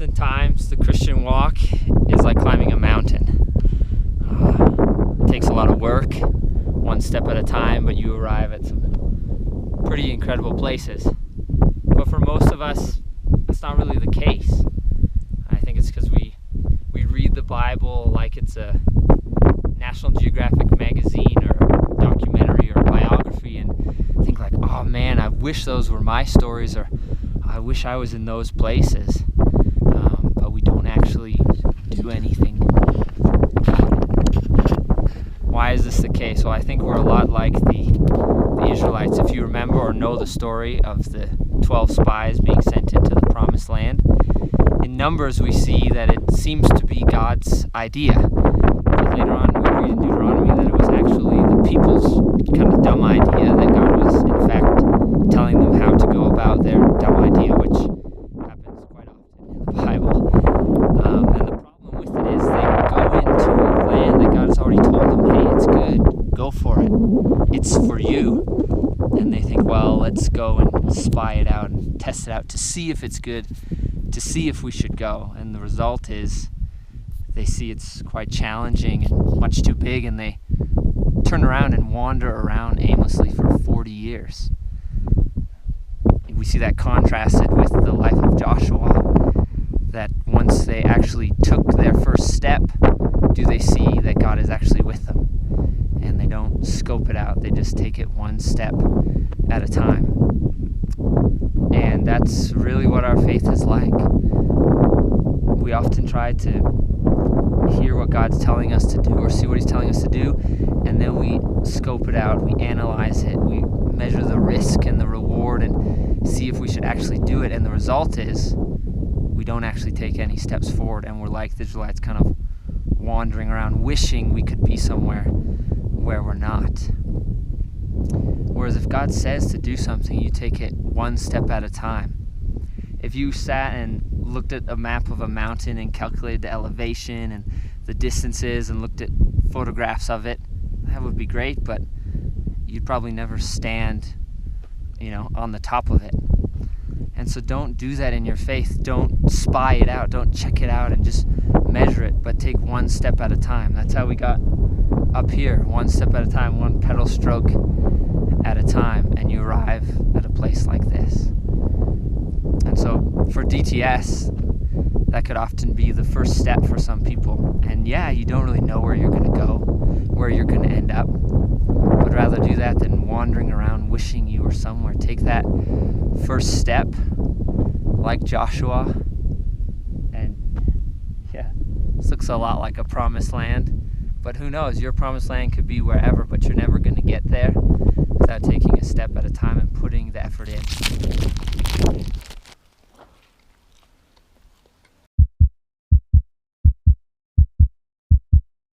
Oftentimes, the Christian walk is like climbing a mountain. It takes a lot of work, one step at a time, but you arrive at some pretty incredible places. But for most of us, that's not really the case. I think it's because we read the Bible like it's a National Geographic magazine or a documentary or a biography and think like, oh man, I wish those were my stories, or I wish I was in those places. But we don't actually do anything about it. Why is this the case? Well, I think we're a lot like the Israelites. If you remember or know the story of the 12 spies being sent into the Promised Land, in Numbers we see that it seems to be God's idea. But later on we read in Deuteronomy that it was actually the people's kind of dumb idea, that God was in fact telling them how to go about their dumb idea, which happens quite often in the Bible. And the problem with it is they go into a land that God has already told them, hey, it's good, go for it, it's for you. And they think, well, let's go and spy it out and test it out to see if it's good, to see if we should go. And the result is they see it's quite challenging and much too big, and they turn around and wander around aimlessly for 40 years. We see that contrasted with the life of Joshua, that once they actually took their first step, do they see that God is actually with them. And they don't scope it out, they just take it one step at a time. And that's really what our faith is like. We often try to hear what God's telling us to do or see what He's telling us to do, and then we scope it out, we analyze it, we measure the risk and the reward and see if we should actually do it. And the result is we don't actually take any steps forward, and we're like the Israelites, kind of wandering around wishing we could be somewhere where we're not. Whereas if God says to do something, you take it one step at a time. If you sat and looked at a map of a mountain and calculated the elevation and the distances and looked at photographs of it, that would be great, but you'd probably never stand, on the top of it. And so don't do that in your faith. Don't spy it out. Don't check it out and just measure it, but take one step at a time. That's how we got up here, one step at a time, one pedal stroke at a time, and you arrive at a place like this. And so for DTS, that could often be the first step for some people. And yeah, you don't really know where you're going to go, where you're going to end up. But rather do that than wandering around wishing you were somewhere. Take that first step like Joshua. And yeah, this looks a lot like a promised land. But who knows, your promised land could be wherever, but you're never going to get there without taking a step at a time and putting the effort in.